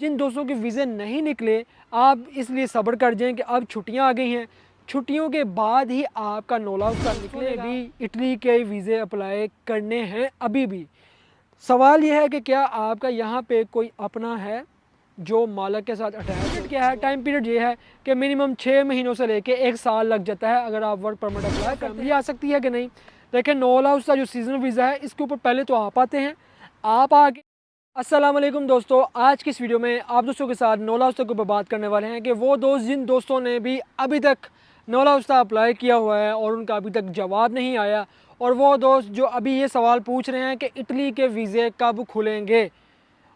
जिन दोस्तों के वीज़े नहीं निकले, आप इसलिए सब्र कर जाएं कि अब छुट्टियां आ गई हैं। छुट्टियों के बाद ही आपका नोला उसका निकलेगा। भी इटली के वीज़े अप्लाई करने हैं अभी भी। सवाल यह है कि क्या आपका यहाँ पे कोई अपना है जो मालिक के साथ अटैच क्या है। टाइम पीरियड ये है कि मिनिमम 6 महीनों से लेके 1 साल लग जाता है अगर आप वर्क परमिट अप्लाई करते हैं। आ सकती है कि नहीं, लेकिन नोला उसका जो सीजनल वीज़ा है इसके ऊपर पहले तो आप आते हैं। आप आगे अस्सलाम वालेकुम दोस्तों, आज की इस वीडियो में आप दोस्तों के साथ नोला उस्ता के ऊपर बात करने वाले हैं कि वो दोस्त जिन दोस्तों ने भी अभी तक नोला उस्ता अप्लाई किया हुआ है और उनका अभी तक जवाब नहीं आया, और वो दोस्त जो अभी ये सवाल पूछ रहे हैं कि इटली के वीज़े कब खुलेंगे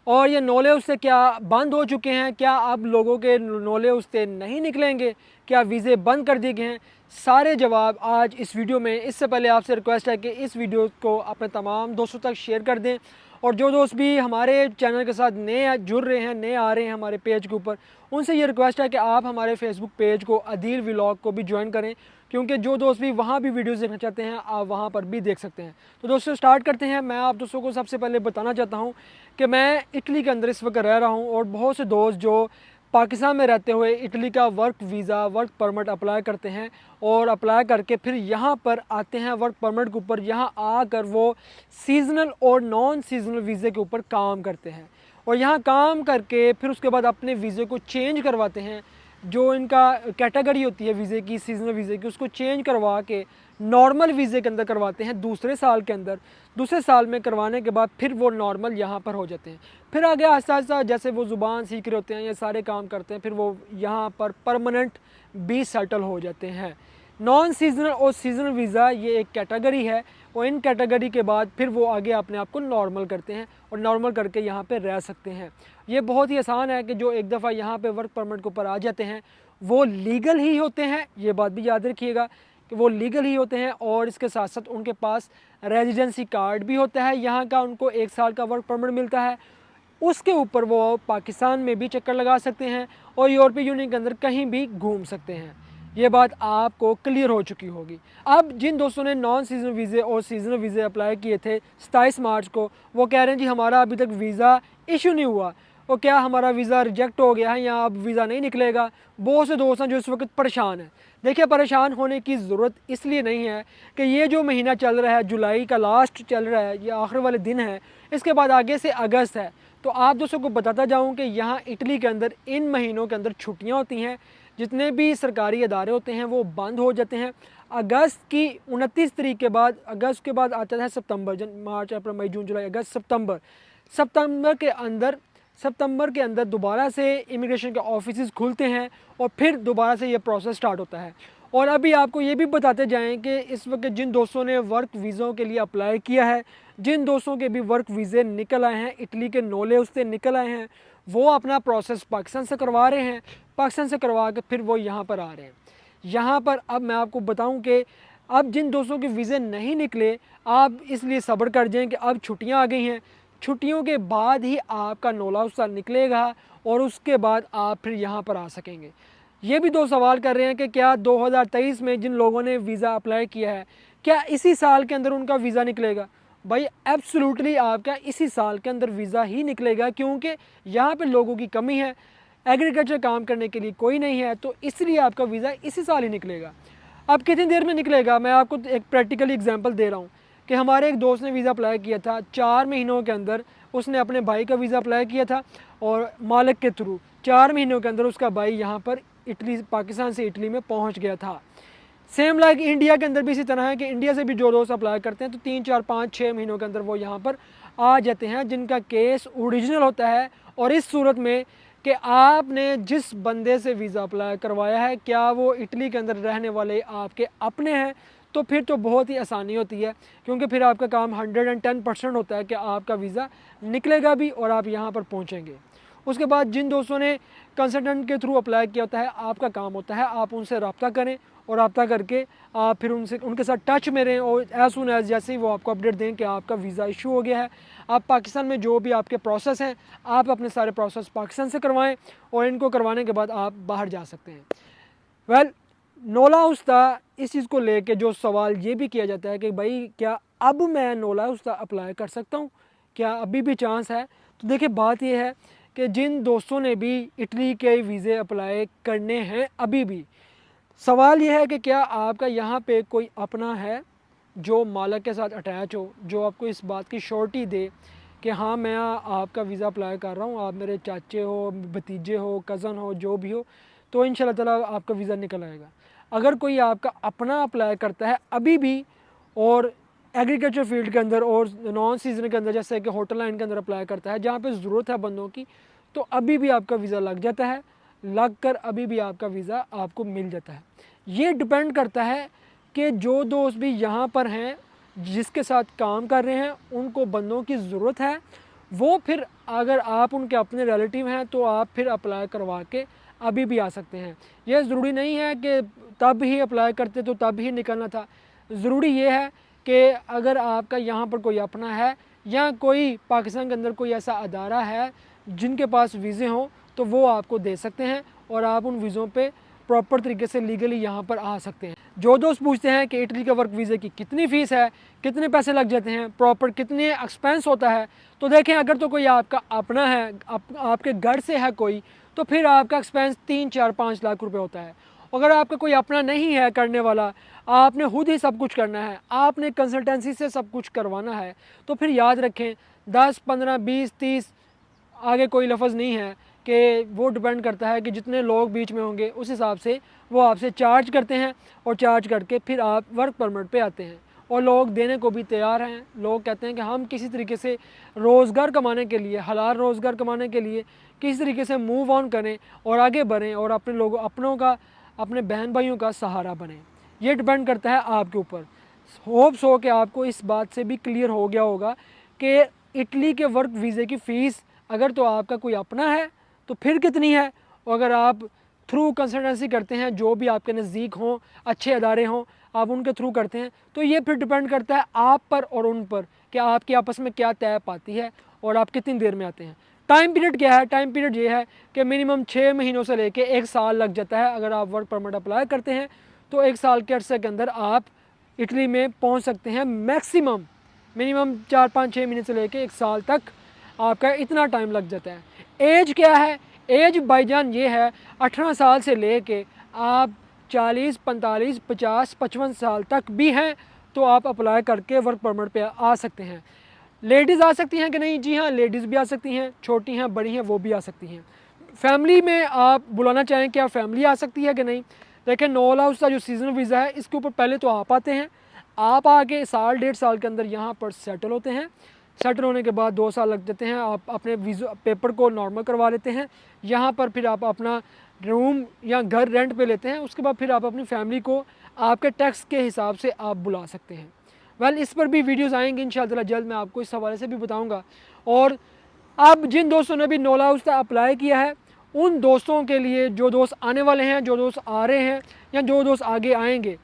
और ये नोले उससे क्या बंद हो चुके हैं, क्या अब लोगों के नोले उससे नहीं निकलेंगे, क्या वीज़े बंद कर दिए गए हैं। सारे जवाब आज इस वीडियो में। इससे पहले आपसे रिक्वेस्ट है कि इस वीडियो को अपने तमाम दोस्तों तक शेयर कर दें, और जो दोस्त भी हमारे चैनल के साथ नए जुड़ रहे हैं, नए आ रहे हैं हमारे पेज के ऊपर, उनसे ये रिक्वेस्ट है कि आप हमारे फेसबुक पेज को अदील व्लॉग को भी ज्वाइन करें, क्योंकि जो दोस्त भी वहाँ भी वीडियोस देखना चाहते हैं आप वहाँ पर भी देख सकते हैं। तो दोस्तों स्टार्ट करते हैं। मैं आप दोस्तों को सबसे पहले बताना चाहता हूँ कि मैं इटली के अंदर इस वक्त रह रहा हूँ, और बहुत से दोस्त जो पाकिस्तान में रहते हुए इटली का work visa, work permit apply करते हैं और अप्लाई करके फिर यहाँ पर आते हैं वर्क परमिट के ऊपर। यहाँ आकर वो सीज़नल और नॉन सीज़नल वीज़े के ऊपर काम करते हैं, और यहाँ काम करके फिर उसके बाद अपने वीज़े को चेंज करवाते हैं। जो इनका कैटेगरी होती है वीज़े की, सीजनल वीज़े की, उसको चेंज करवा के नॉर्मल वीज़े के अंदर करवाते हैं दूसरे साल के अंदर। दूसरे साल में करवाने के बाद फिर वो नॉर्मल यहाँ पर हो जाते हैं। फिर आगे आहिस्ता आहिस्ता जैसे वो ज़ुबान सीख रहे होते हैं, ये सारे काम करते हैं, फिर वो यहाँ पर परमानेंट भी सेटल हो जाते हैं। नॉन सीजनल और सीजनल वीज़ा ये एक कैटेगरी है, और इन कैटेगरी के बाद फिर वो आगे अपने आप को नॉर्मल करते हैं और नॉर्मल करके यहाँ पे रह सकते हैं। ये बहुत ही आसान है कि जो एक दफ़ा यहाँ पे वर्क परमिट के ऊपर आ जाते हैं वो लीगल ही होते हैं। ये बात भी याद रखिएगा कि वो लीगल ही होते हैं, और इसके साथ साथ उनके पास रेजिडेंसी कार्ड भी होता है यहाँ का। उनको 1 साल का वर्क परमिट मिलता है, उसके ऊपर वो पाकिस्तान में भी चक्कर लगा सकते हैं और यूरोपीय यूनियन के अंदर कहीं भी घूम सकते हैं। ये बात आपको क्लियर हो चुकी होगी। अब जिन दोस्तों ने नॉन सीजनल वीज़े और सीजनल वीज़े अप्लाई किए थे 27 मार्च को, वो कह रहे हैं जी हमारा अभी तक वीज़ा इशू नहीं हुआ, और क्या हमारा वीज़ा रिजेक्ट हो गया है या अब वीज़ा नहीं निकलेगा। बहुत से दोस्त हैं जो इस वक्त परेशान हैं। देखिए, परेशान होने की ज़रूरत इसलिए नहीं है कि ये जो महीना चल रहा है, जुलाई का लास्ट चल रहा है, ये आखिर वाले दिन है, इसके बाद आगे से अगस्त है। तो आप दोस्तों को बताता जाऊँ कि यहाँ इटली के अंदर इन महीनों के अंदर छुट्टियाँ होती हैं, जितने भी सरकारी इदारे होते हैं वो बंद हो जाते हैं। अगस्त की 29 तारीख के बाद, अगस्त के बाद आता है सितंबर, मार्च, अप्रैल, मई, जून, जुलाई, अगस्त, सितंबर। सितंबर के अंदर दोबारा से इमिग्रेशन के ऑफिस खुलते हैं और फिर दोबारा से ये प्रोसेस स्टार्ट होता है। और अभी आपको ये भी बताते जाएं कि इस वक्त जिन दोस्तों ने वर्क वीज़ों के लिए अप्लाई किया है, जिन दोस्तों के भी वर्क वीज़े निकल आए हैं, इटली के नोले उससे निकल आए हैं, वो अपना प्रोसेस पाकिस्तान से करवा रहे हैं। पाकिस्तान से करवा के फिर वो यहाँ पर आ रहे हैं। यहाँ पर अब मैं आपको बताऊँ कि अब जिन दोस्तों के वीज़े नहीं निकले, आप इसलिए सब्र कर जाएँ कि अब छुट्टियाँ आ गई हैं। छुट्टियों के बाद ही आपका नोला उसका निकलेगा और उसके बाद आप फिर यहाँ पर आ सकेंगे। ये भी दो सवाल कर रहे हैं कि क्या 2023 में जिन लोगों ने वीज़ा अप्लाई किया है, क्या इसी साल के अंदर उनका वीज़ा निकलेगा। भाई एब्सोल्युटली आपका इसी साल के अंदर वीज़ा ही निकलेगा, क्योंकि यहाँ पे लोगों की कमी है, एग्रीकल्चर काम करने के लिए कोई नहीं है, तो इसलिए आपका वीज़ा इसी साल ही निकलेगा। अब कितनी देर में निकलेगा, मैं आपको एक प्रैक्टिकल एग्जांपल दे रहा हूँ कि हमारे एक दोस्त ने वीज़ा अप्लाई किया था 4 महीनों के अंदर। उसने अपने भाई का वीज़ा अप्लाई किया था और मालिक के थ्रू 4 महीनों के अंदर उसका भाई यहाँ पर इटली, पाकिस्तान से इटली में पहुँच गया था। सेम लाइक इंडिया के अंदर भी इसी तरह है कि इंडिया से भी जो दोस्त अप्लाई करते हैं तो 3, 4, 5, 6 महीनों के अंदर वो यहाँ पर आ जाते हैं, जिनका केस ओरिजिनल होता है। और इस सूरत में कि आपने जिस बंदे से वीज़ा अप्लाई करवाया है, क्या वो इटली के अंदर रहने वाले आपके अपने हैं, तो फिर तो बहुत ही आसानी होती है, क्योंकि फिर आपका काम 110% होता है कि आपका वीज़ा निकलेगा भी और आप यहाँ पर पहुँचेंगे। उसके बाद जिन दोस्तों ने कंसल्टेंट के थ्रू अप्लाई किया होता है, आपका काम होता है आप उनसे रब्ता करें, और रब्ता करके आप फिर उनके साथ टच में रहें, और एज सुन एज जैसे ही वो आपको अपडेट दें कि आपका वीज़ा इशू हो गया है, आप पाकिस्तान में जो भी आपके प्रोसेस हैं, आप अपने सारे प्रोसेस पाकिस्तान से करवाएं, और इनको करवाने के बाद आप बाहर जा सकते हैं। वेल, नोला उस्ता इस चीज़ को लेके जो सवाल ये भी किया जाता है कि भाई क्या अब मैं नोला उस्ता अप्लाई कर सकता हूँ, क्या अभी भी चांस है। तो देखिए, बात ये है कि जिन दोस्तों ने भी इटली के वीज़े अप्लाई करने हैं अभी भी, सवाल यह है कि क्या आपका यहाँ पे कोई अपना है जो मालिक के साथ अटैच हो, जो आपको इस बात की श्योरिटी दे कि हाँ मैं आपका वीज़ा अप्लाई कर रहा हूँ, आप मेरे चाचे हो, भतीजे हो, कज़न हो, जो भी हो, तो इंशाल्लाह ताला आपका वीज़ा निकल आएगा। अगर कोई आपका अपना अप्लाई करता है अभी भी और एग्रीकल्चर फील्ड के अंदर और नॉन सीजन के अंदर, जैसे कि होटल लाइन के अंदर अप्लाई करता है जहाँ पे ज़रूरत है बंदों की, तो अभी भी आपका वीज़ा लग जाता है, लग कर अभी भी आपका वीज़ा आपको मिल जाता है। ये डिपेंड करता है कि जो दोस्त भी यहाँ पर हैं, जिसके साथ काम कर रहे हैं, उनको बंदों की ज़रूरत है, वो फिर अगर आप उनके अपने रिलेटिव हैं तो आप फिर अप्लाई करवा के अभी भी आ सकते हैं। यह ज़रूरी नहीं है कि तब ही अप्लाई करते तो तब ही निकलना था। ज़रूरी ये है कि अगर आपका यहाँ पर कोई अपना है या कोई पाकिस्तान के अंदर कोई ऐसा अदारा है जिनके पास वीज़े हों, तो वो आपको दे सकते हैं और आप उन वीज़ों पे प्रॉपर तरीके से लीगली यहाँ पर आ सकते हैं। जो दोस्त पूछते हैं कि इटली के वर्क वीज़े की कितनी फ़ीस है, कितने पैसे लग जाते हैं, प्रॉपर कितने एक्सपेंस होता है, तो देखें अगर तो कोई आपका अपना है, आपके घर से है कोई, तो फिर आपका एक्सपेंस 3, 4, 5 लाख रुपए होता है। अगर आपका कोई अपना नहीं है करने वाला, आपने खुद ही सब कुछ करना है, आपने कंसल्टेंसी से सब कुछ करवाना है, तो फिर याद रखें 10, 15, 20, 30 आगे कोई लफ्ज़ नहीं है कि वो डिपेंड करता है कि जितने लोग बीच में होंगे उस हिसाब से वो आपसे चार्ज करते हैं और चार्ज करके फिर आप वर्क परमिट पे आते हैं। और लोग देने को भी तैयार हैं। लोग कहते हैं कि हम किसी तरीके से रोज़गार कमाने के लिए, हलाल रोज़गार कमाने के लिए किसी तरीके से मूव ऑन करें और आगे बढ़ें और अपने लोगों अपनों का, अपने बहन भाइयों का सहारा बने। ये डिपेंड करता है आपके ऊपर। होप्स हो कि आपको इस बात से भी क्लियर हो गया होगा कि इटली के वर्क वीज़े की फ़ीस अगर तो आपका कोई अपना है तो फिर कितनी है, और अगर आप थ्रू कंसल्टेंसी करते हैं, जो भी आपके नज़दीक हों, अच्छे अदारे हों, आप उनके थ्रू करते हैं, तो ये फिर डिपेंड करता है आप पर और उन पर कि आपकी आपस में क्या तय पाती है और आप कितनी देर में आते हैं। टाइम पीरियड क्या है? टाइम पीरियड ये है कि मिनिमम 6 महीनों से लेके 1 साल लग जाता है। अगर आप वर्क परमिट अप्लाई करते हैं तो 1 साल के अरसे के अंदर आप इटली में पहुँच सकते हैं। मैक्सिमम मिनिमम 4, 5, 6 महीने से लेके 1 साल तक आपका इतना टाइम लग जाता है। एज क्या है? एज भाईजान ये है 18 साल से लेके आप 40, 45, 50, 55 साल तक भी हैं तो आप अप्लाई करके वर्क परमिट पे आ सकते हैं। लेडीज़ आ सकती हैं कि नहीं? जी हाँ, लेडीज़ भी आ सकती हैं, छोटी हैं, बड़ी हैं, वो भी आ सकती हैं। फैमिली में आप बुलाना चाहें क्या फैमिली आ सकती है कि नहीं? देखिए, नो अलाउंस का जो सीजन वीज़ा है इसके ऊपर पहले तो आप आते हैं, आप आके साल 1.5 साल के अंदर यहाँ पर सेटल होते हैं। सेटल होने के बाद 2 साल लग जाते हैं, आप अपने वीज़ा पेपर को नॉर्मल करवा लेते हैं। यहाँ पर फिर आप अपना रूम या घर रेंट पे लेते हैं। उसके बाद फिर आप अपनी फैमिली को आपके टैक्स के हिसाब से आप बुला सकते हैं। वेल, इस पर भी वीडियोज़ आएंगी इंशाअल्लाह, जल्द मैं आपको इस हवाले से भी बताऊँगा। और अब जिन दोस्तों ने भी नोला उसका अप्लाई किया है, उन दोस्तों के लिए, जो दोस्त आने वाले हैं, जो दोस्त आ रहे हैं या जो दोस्त आगे आएंगे,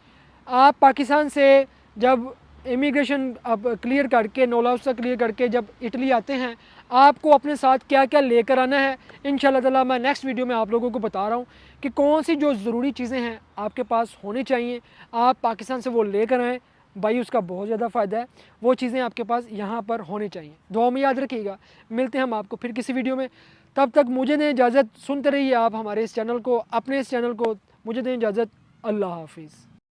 आप पाकिस्तान से जब इमिग्रेशन अब क्लियर करके, नोला उसका क्लियर करके जब इटली आते हैं, आपको अपने साथ क्या क्या लेकर आना है, इंशाल्लाह ताला मैं नेक्स्ट वीडियो में आप लोगों को बता रहा हूँ कि कौन सी जो ज़रूरी चीज़ें हैं आपके पास होनी चाहिए, आप पाकिस्तान से वो लेकर आएँ। भाई उसका बहुत ज़्यादा फ़ायदा है, वो चीज़ें आपके पास यहाँ पर होनी चाहिए। दुआ में याद रखिएगा। मिलते हैं हम आपको फिर किसी वीडियो में, तब तक मुझे दें इजाज़त। सुनते रहिए आप हमारे इस चैनल को, अपने इस चैनल को। मुझे दें इजाज़त। अल्लाह हाफिज़।